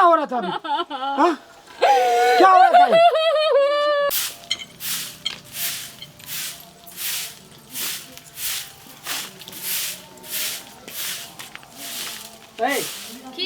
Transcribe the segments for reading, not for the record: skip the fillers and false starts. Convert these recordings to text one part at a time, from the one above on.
हो रहा था अभी? हाँ? क्या हो रहा था ये?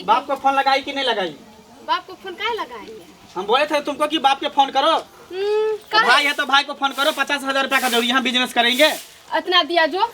बाप को फोन लगाई कि नहीं लगाई? बाप को फोन काहे लगाएंगे? हम बोले थे तुमको कि बाप के फोन करो। तो भाई है तो भाई को फोन करो। 50,000 रुपया का जरूरी, यहाँ बिजनेस करेंगे। इतना दिया जो?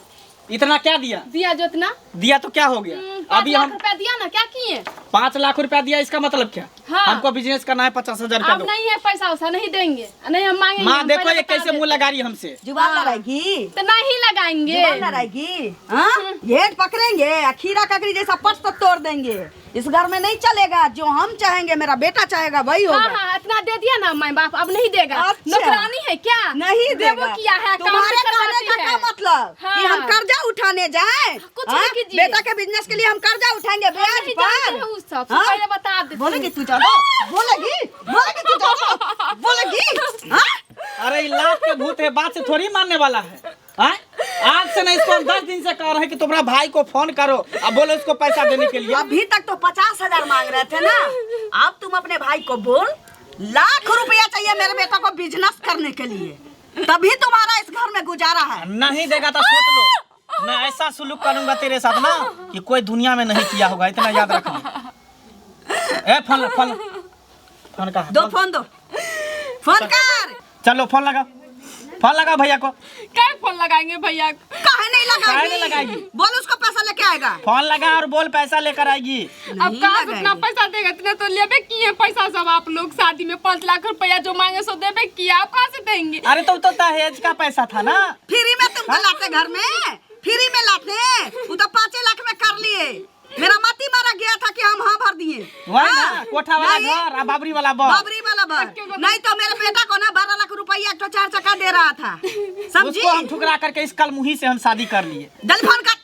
इतना क्या दिया? दिया जो इतना दिया तो क्या हो गया? 5 लाख रुपया दिया ना, क्या किए? 5 लाख रुपया दिया, इसका मतलब क्या? हाँ। हमको बिजनेस करना है, 50,000 रुपया अब दो। नहीं है पैसा वैसा, नहीं देंगे, नहीं हम मांगेंगे। माँ हम देखो पहले ये बता कैसे मुँह देते। लगा रही है हमसे। जुबान लड़ाएगी तो नहीं लगाएंगे। जुबान लड़ाएगी। हाँ, ये पकड़ेंगे, खीरा ककड़ी जैसा पट तो तोड़ देंगे। इस घर में नहीं चलेगा, जो हम चाहेंगे, मेरा बेटा चाहेगा वही होगा। हाँ हाँ, इतना दे दिया ना माँ बाप, अब नहीं देगा। अच्छा। नौकरानी है क्या? नहीं देवो देगा। किया है, काम तुम्हारे से कहने करवाती का क्या है। मतलब हाँ। कि हम कर्जा उठाने जाएं? कुछ हाँ? नहीं कीजिए। बेटा के बिजनेस के लिए हम कर्जा उठाएंगे ब्याज नहीं जानते हैं पर। उस सब, हाँ? पहले बता देते। बोलेगी तू ज्यादा? बोलेगी तू ज्यादा? बोलेगी? हाँ? अरे लाख के भूत है, बात से थोड़ी मानने वाला है। हाँ? आज से नहीं, इसको हम 10 दिन से कह रहे हैं कि तुम्हारा भाई को फोन करो। अब बोलो इसको पैसा देने के लिए। अभी तक तो 50,000 मांग रहे थे ना, अब तुम अपने भाई को बोल लाख रुपया चाहिए मेरे बेटा को बिजनेस करने के लिए, तभी तुम्हारा इस घर में गुजारा है। नहीं देगा तो सोच लो, मैं ऐसा सुलूक करूंगा तेरे साथ ना कि कोई दुनिया में नहीं किया होगा, इतना याद रखना। ए फोन फोन फोन का दो फोन दो, फोन कर। चलो फोन लगा भैया को। क्या फोन लगाएंगे भैया? काहे नहीं काहे नहीं लगाएगी? लगाएगी? बोल उसको पैसा लेके आएगा। फोन लगा और बोल पैसा लेकर आएगी। अब कहाँ से इतना पैसा देगा? इतना तो लेबे किए पैसा सब आप लोग, शादी में 5 लाख रुपया जो मांगे सो देबे किया, आप कहाँ से देंगे? अरे तो दहेज का पैसा था ना। फ्री में तुमको लाते घर में, फ्री में लाते, वो तो 5 लाख में कर लिए। मेरा मती मारा गया था कि हम हाँ भर दिए। वही ना, कोठा वाला घर, बाबरी वाला बर। बाबरी वाला बर। नहीं तो मेरे बेटा को ना 12 लाख रुपया तो 4 चक्का दे रहा था, समझी? उसको हम ठुकरा करके इस कलमुही से हम शादी कर लिए। जल्दी फोन कर,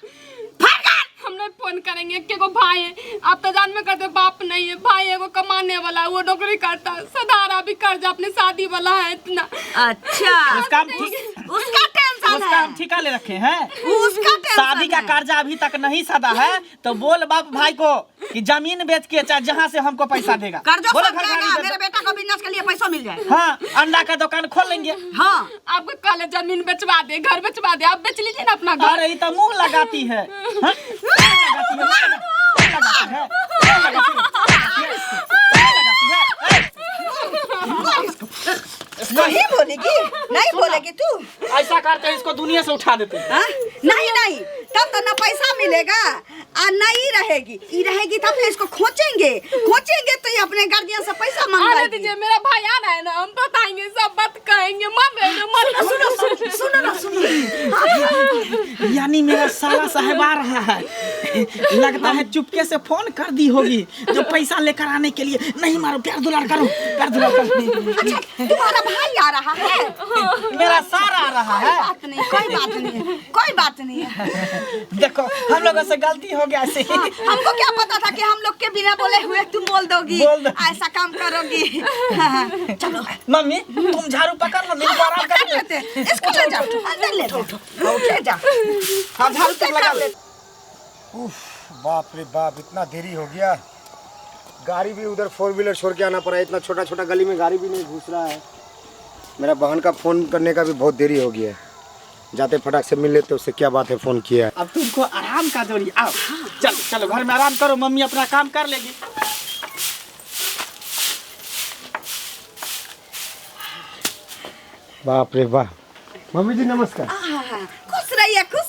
फोन कर। हम नहीं फोन करेंगे, के को भाई है, आप तो जान में करते बाप नहीं है, भाई है वो कमाने वाला, वो नौकरी करता, सदारा भी कर्जा अपने शादी वाला है इतना। अच्छा, उसका हम ठिका ले रखे हैं। उसका टेंशन शादी का कर्जा अभी तक नहीं सदा है, तो बोल बाप भाई को कि जमीन बेच के चाहे जहाँ से हमको पैसा देगा। कर्जा बोलो सब जाएगा, मेरे बेटा को बिजनेस के लिए पैसा मिल जाए। हाँ, अंडा का दुकान खोल लेंगे। हाँ, आपको कल जमीन बेचवा दे, घर बेचवा दे, आप बेच लीजिए ना अपना घर। अरे ये तो मुंह लगाती है। हाँ? नहीं बोलेगी, नहीं बोलेगी तू। ऐसा करते हैं, इसको दुनिया से उठा देते हैं। हाँ? नहीं, तब तो ना पैसा मिलेगा और नहीं रहेगी। ये रहेगी तब तो इसको खोचेंगे तो ये अपने गार्जियन से पैसा आने मांगेगी। दीजिए, मेरा भाई आ रहा है ना, हम बताएंगे, सब बात कहेंगे। सुनो। यानी मेरा साला साहब आ रहा है, लगता है चुपके से फोन कर दी होगी जो पैसा लेकर आने के लिए। नहीं मारो, प्यार दुलार करो, प्यार दुलार करो। अच्छा, तुम्हारा भाई आ रहा है? मेरा सारा आ रहा है। कोई बात नहीं है। देखो हम लोगों से गलती हो गया ऐसे। हमको क्या पता था कि हम लोग के बिना बोले हुए तुम बोल दोगी, बोल दो। ऐसा काम करोगी। हाँ, चलो मम्मी तुम झाड़ू पकड़ लो, मेरे को आराम कर ले। लेते, इसको ले जाओ, अंदर ले जाओ, ले जाओ। हाँ, झाड़ू तक लगा ले। उफ, बाप रे बाप, इतना देरी हो गया। गाड़ी भी उधर 4 व्हीलर छोड़ के आना पड़ा। इतना छोटा छोटा गली में गाड़ी भी नहीं घुस रहा है। मेरा बहन का फ़ोन करने का भी बहुत देरी हो गया है। जाते फटाक से मिल लेते, उससे क्या बात है फ़ोन किया है। अब तुमको आराम का जोड़ी, आओ चलो चलो घर में आराम करो, मम्मी अपना काम कर लेगी। बाप रे बाप। मम्मी जी नमस्कार। खुश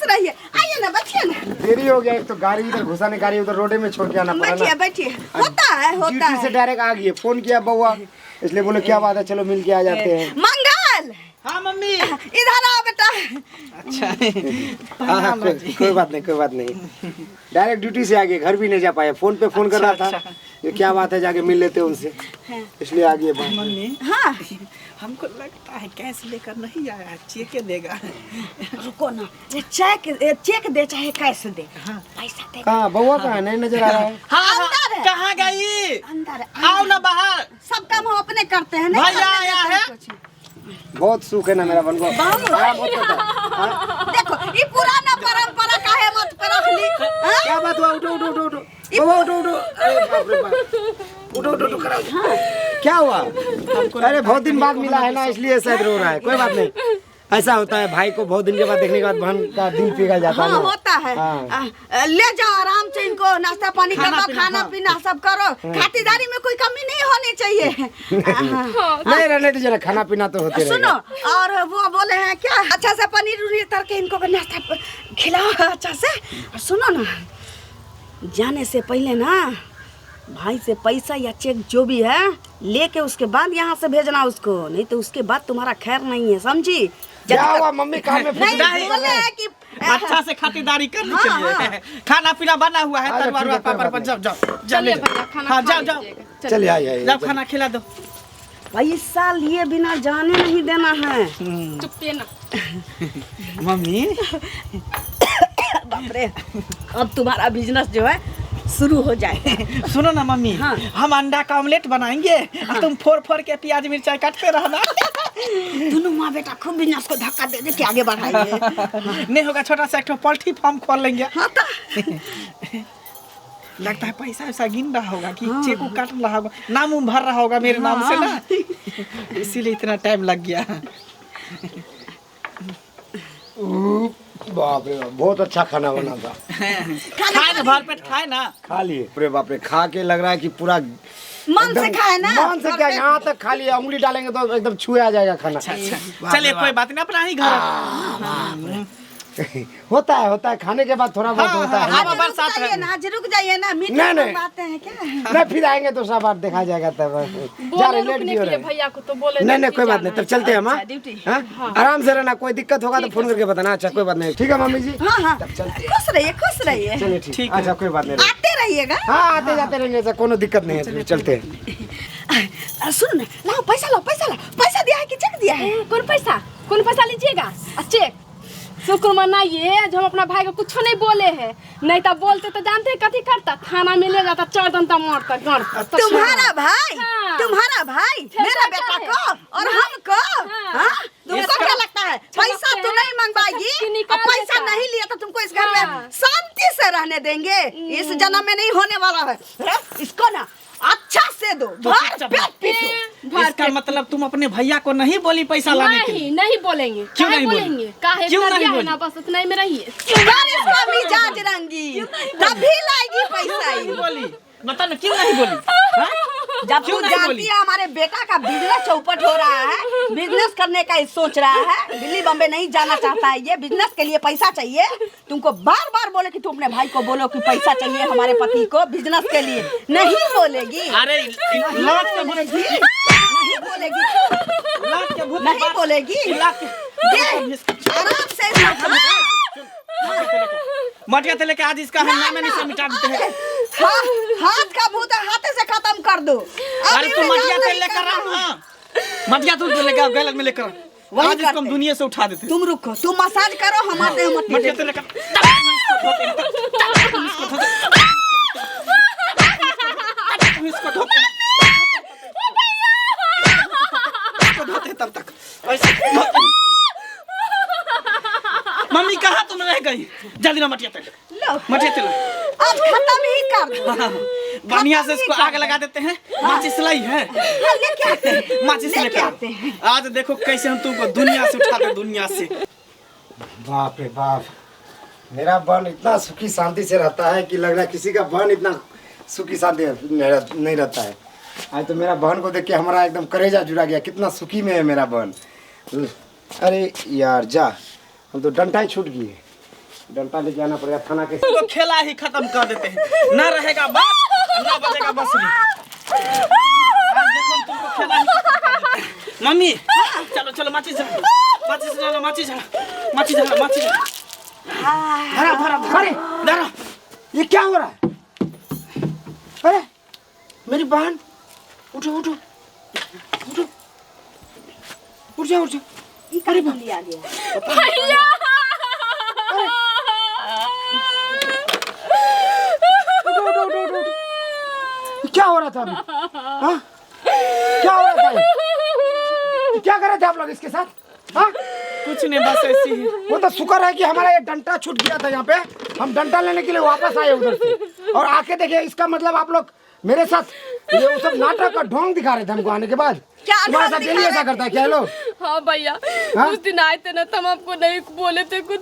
रहिए, आइए ना, बैठिए ना। देरी हो गया, एक तो गाड़ी इधर घुसाने, गाड़ी उधर रोडे में छोड़ के आना पड़ा ना। बैठिए, होता है। ड्यूटी से डायरेक्ट आ गई है, फोन किया बउआ, इसलिए बोले क्या बात है, चलो मिल के आ जाते हैं। मंगल, हाँ मम्मी। इधर आओ बेटा। अच्छा हाँ, कोई बात नहीं। डायरेक्ट ड्यूटी से आ गए, घर भी नहीं जा पाए। फोन पे फोन कर रहा था, ये क्या बात है, जाके मिल लेते उनसे, इसलिए आ गए। मम्मी हाँ, हमको लगता है कैश लेकर नहीं आया है, चेक देगा। रुको ना, चेक दे चाहे कैसे दे, पैसा दे। कहाँ बउआ, कहाँ नहीं नजर आ रहा है? हाँ, अंदर है। कहाँ गई? अंदर आओ ना बाहर। सब काम हम अपने करते हैं, नहीं भैया करने आया देते है। हैं कुछ। बहुत सुख है ना मेरा बन को। देखो ये पुराना परंपरा काहे मत पर रख ली। क्या बात हुआ? उठो बउआ, उठो। अरे बाप रे बाप, उठो। उठो खड़ा हो जा। क्या हुआ? अरे बहुत दिन बाद मिला है ना, इसलिए शायद रो रहा है। कोई बात नहीं, ऐसा होता है, भाई को बहुत दिन के बाद देखने के बाद बहन का दिल पिघल जाता है हाँ ना। होता है। हाँ। ले जाओ आराम से इनको, नाश्ता पानी करो, खाना पीना सब करो। खातिरदारी में कोई कमी नहीं होनी चाहिए। नहीं रहने दीजिए ना, खाना पीना तो होते सुनो, रहेगा। और वो बोले हैं क्या, अच्छा से पनीर उनीर तर के इनको नाश्ता खिलाओ अच्छा से। और सुनो ना, जाने से पहले ना भाई से पैसा या चेक जो भी है लेके उसके बाद यहाँ से भेजना उसको, नहीं तो उसके बाद तुम्हारा खैर नहीं है, समझी? क्या हुआ मम्मी, काम में नहीं नहीं, बोले हैं कि अच्छा से खातिरदारी करनी हाँ, चाहिए। खाना पीना बना हुआ है, अच्छा, तलवार ठीक है, पापड़ पर कोई जाओ जाओ चलिए जाओ। भैया खाना हाँ खा जाओ जाओ लीजिएगा। चलिए आइए जाओ, खाना खिला दो। पैसा लिए बिना जाने नहीं देना है। चुप्पे ना। मम्मी बाप रे, अब तुम्हारा बिजनेस जो है शुरू हो जाए। सुनो ना मम्मी, हाँ। हम अंडा का ऑमलेट बनाएंगे और तुम फोड़ फोड़ के प्याज मिर्चाई काटते रहना। दोनों माँ बेटा खूब बिजनेस को धक्का दे दे के आगे बढ़ाएंगे। नहीं होगा छोटा सा एक ठो पोल्ट्री फार्म खोल लेंगे। हाँ तो लगता है पैसा वैसा गिन रहा होगा कि चेकू काट रहा होगा, नाम उम भर रहा होगा मेरे नाम से ना, इसीलिए इतना टाइम लग गया। बाप रे, बहुत अच्छा खाना बना था। खाए ना, भर पेट खाए ना। खा लिए? अरे बाप रे, खा के लग रहा है कि पूरा मन से खाए ना। मन से क्या, यहाँ तक खा लिया, उंगली डालेंगे तो एकदम छुए आ जाएगा खाना। चलिए कोई बात नहीं, अपना ही घर। होता है, खाने के बाद थोड़ा बहुत होता है। हाँ, आज बरसात रुक जाइए ना, आज रुक जाइए ना, मीठे नहीं, नहीं। बातें हैं क्या? नहीं फिर आएंगे तो सब बार देखा जाएगा तब। जा बोले रहे, लेट रुकने भी हो के लिए रहे। भैया को तो बोले नहीं ड्यूटी कोई बात जाना नहीं, तब है। चलते हैं हम। अच्छा, ड्यूटी। हाँ? आराम से रहना, कोई दिक्कत होगा तो फोन करके बताना। अच्छा कोई बात नहीं, ठीक है मम्मी जी। हाँ हाँ, तब चलते खुश रहिए, खुश रहिए। चलिए ठीक ठीक, है। अच्छा कोई बात नहीं। आते रहिएगा। हाँ आते जाते रहेंगे, ऐसा कोनो दिक्कत नहीं है, चलते हैं। सुन ना, लाओ पैसा, लाओ पैसा, लाओ पैसा दिया है कि चेक दिया है? कौन पैसा लीजिएगा? चेक शुक्र मनाइए जो हम अपना भाई को कुछ नहीं बोले हैं, नहीं तो बोलते तो जानते हैं कथी करता, थाना में ले जाता, 4 दिन तक मारता गढ़ता। तुम्हारा भाई, हाँ। तुम्हारा भाई मेरा बेटा को और हमको, हाँ? तुमको क्या लगता है पैसा तो नहीं मंगवाएगी और पैसा नहीं लिया तो तुमको इस घर में शांति से रहने देंगे? इस जन्म में नहीं होने वाला है। इसको ना अच्छा से दो, भर पेट पीटो। इसका मतलब तुम अपने भैया को नहीं बोली पैसा लाने के लिए? नहीं बोलेंगे। क्यों काहे नहीं बोली? बोलेंगे? काहे क्यों इतना नहीं दिया है बोली? ना, बस उतना ही में रहिए। अगर इसका मिजाज रंगी तभी लाएगी पैसा नहीं ही। बोली, बता ना क्यों नहीं बोली? हाँ? जब क्यों तू नहीं जानती बोली? है हमारे बेटा का बिजनेस चौपट हो रहा है, बिजनेस करने का सोच रहा है, दिल्ली बम्बे नहीं जाना चाहता है, ये बिजनेस के लिए पैसा चाहिए। तुमको बार बार बोले कि तुम अपने भाई को बोलो कि पैसा चाहिए हमारे पति को बिजनेस के लिए, नहीं बोलेगी। अरे लात के भूत, नहीं बोलेगी, लात के भूत, नहीं बोलेगी। लात के दे, आराम से इसको समझा। मटिया ते लेके आज इसका हम नाम नहीं से मिटा देते हैं। हाथ का भूत हाथे से खत्म कर दो। अरे तू मटिया ते लेकर आ ना, मटिया तू लेकर गलत में लेकर वही आज इसको हम करते। दुनिया से उठा देते। तुम रुको, तुम मसाज करो, हम आते हैं मट्टी मटिया दे। ते लेकर इसको धोते तब तक ऐसे धोते। मम्मी कहाँ तुम रह गई? जल्दी ना मटिया ते लो, मटिया ते आज खत्म ही कर दो। बढ़िया से इसको आग लगा देते हैं। माचिस लाई है, हाँ, लेके आते हैं, माचिस लेके लेकर आते हैं। आज देखो कैसे हम तुमको दुनिया से उठाते, दुनिया से। बाप रे बाप, मेरा बहन इतना सुखी शांति से रहता है कि लग रहा है किसी का बहन इतना सुखी शांति नहीं रहता है। आज तो मेरा बहन को देख के हमारा एकदम कलेजा जुड़ा गया, कितना सुखी में है मेरा बहन। अरे यार जा, हम तो डंडा ही छूट गई है, डंडा लेके आना पड़ेगा थाना के। तो खेला ही खत्म कर देते हैं, ना रहेगा बस, ना बजेगा बंसुरी। आज देखो हम तुमको खेला ही खत्म कर देते हैं। मम्मी चलो चलो, माचिस जला, माचिस जला, माचिस जला, माचिस जला, माचिस जला। धरा धरा अरे धरा। ये क्या हो रहा है? अरे मेरी बहन, उठो उठो उठो, उठ जाओ उठ जाओ। अरे लिया गया। भैया उठो उठो उठो उठो, उठो। क्या हो रहा था अभी? हाँ? क्या हो रहा था ये? क्या कर रहे थे आप लोग इसके साथ? हाँ? कुछ नहीं, बस ऐसी ही। वो तो शुक्र है कि हमारा ये डंडा छूट गया था यहाँ पे, हम डंडा लेने के लिए वापस आए उधर से, और आके देखे इसका मतलब आप लोग मेरे साथ ये वो सब नाटक का ढोंग दिखा रहे थे हमको आने के बाद। क्या तुम्हारे ढोंग साथ डेली दिखा ऐसा रहे? करता है क्या लोग? हाँ भैया, हाँ? उस दिन आए थे ना, तो हम आपको नहीं बोले थे कुछ,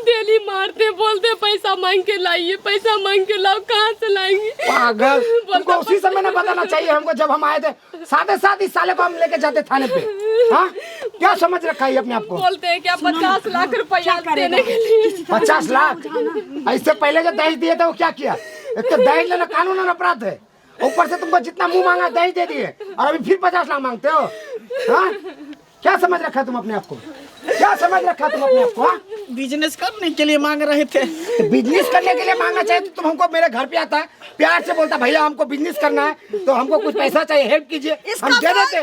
डेली मारते बोलते पैसा मांग के लाइए, पैसा मांग के लाओ, कहाँ से लाएंगे? पागल, तुमको उसी समय ना बताना चाहिए हमको जब हम आए थे। साथ साथ इस साले को हम लेके जाते थाने पे। हाँ, क्या समझ रखा है अपने आप को? बोलते हैं क्या 50 लाख रुपया देने के लिए। 50 लाख? इससे पहले जो दहेज दिए थे वो क्या किया? एक तो दहेज लेना कानूनन अपराध है, ऊपर से तुमको जितना मुंह मांगा दहेज दे दिए और अभी फिर 50 लाख मांगते हो। हाँ, क्या समझ रखा है तुम अपने आप को? क्या समझ रखा तुम अपने आप को? हाँ, बिजनेस करने के लिए मांग रहे थे। तो बिजनेस करने के लिए मांगना चाहिए तो तुम हमको मेरे घर पे आता है, प्यार से बोलता भैया हमको बिजनेस करना है तो हमको कुछ पैसा चाहिए, हेल्प कीजिए, हम दे देते।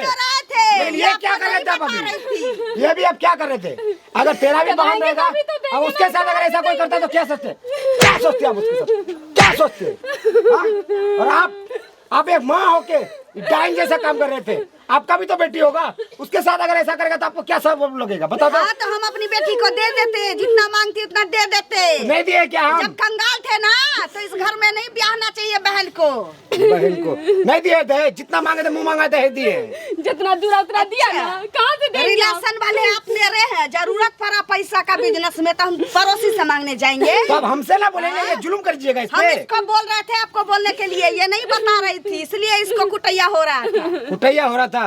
लेकिन ये क्या कर रहे थे आप अभी? ये भी आप क्या कर रहे थे? अगर तेरा भी बहन रहेगा और उसके साथ अगर ऐसा कोई करता तो क्या सोचते? क्या सोचते आप उसके साथ? क्या सोचते? हाँ? और आप एक माँ होके डाइन जैसा काम कर रहे थे। आपका भी तो बेटी होगा, उसके साथ अगर ऐसा करेगा तो आपको क्या सब लगेगा बता दो। हाँ, तो हम अपनी बेटी को दे देते, जितना मांगती उतना दे देते। नहीं दिए क्या हम? जब कंगाल थे ना तो इस घर में नहीं ब्याहना चाहिए बहन को। बहन को नहीं दिए थे, जितना मांगे थे मुंह मांगा दहेज दिए। जितना दूर उतना दिया ना, कहाँ से देंगे? रिलेशन वाले आप मेरे हैं, जरूरत पड़ा पैसा का बिजनेस में तो हम पड़ोसी से मांगने जाएंगे। तो अब हमसे ना बोलेंगे, ये जुल्म कर दीजिएगा इस हम पे। इसको बोल रहे थे आपको बोलने के लिए, ये नहीं बता रही थी, इसलिए इसको कुटैया हो रहा था। कुटैया हो रहा था,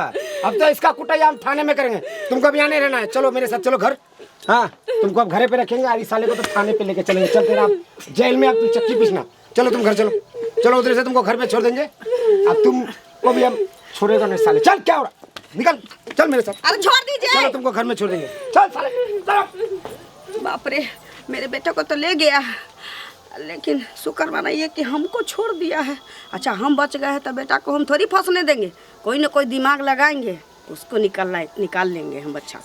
अब तो इसका कुटैया हम थाने में करेंगे। तुमको भी आने रहना है, चलो मेरे साथ, चलो घर। हाँ, तुमको अब घरे पे रखेंगे और इस साले को तो थाने पे लेके चलेंगे। चल तेरा आप जेल में आप चक्की पीसना। चलो तुम घर चलो, चलो उधर से तुमको घर पे छोड़ देंगे। अब तुमको भी हम छोड़ेगा नहीं साले। चल, क्या हो रहा, निकल, चल मेरे साथ। अरे छोड़ दीजिए। चलो तुमको घर में छोड़ देंगे, चल साले, चलो। बाप रे, मेरे बेटे को तो ले गया, लेकिन शुक्र मनाइए कि हमको छोड़ दिया है। अच्छा, हम बच गए हैं तो बेटा को हम थोड़ी फंसने देंगे, कोई ना कोई दिमाग लगाएंगे, उसको निकाल लेंगे हम अच्छा से।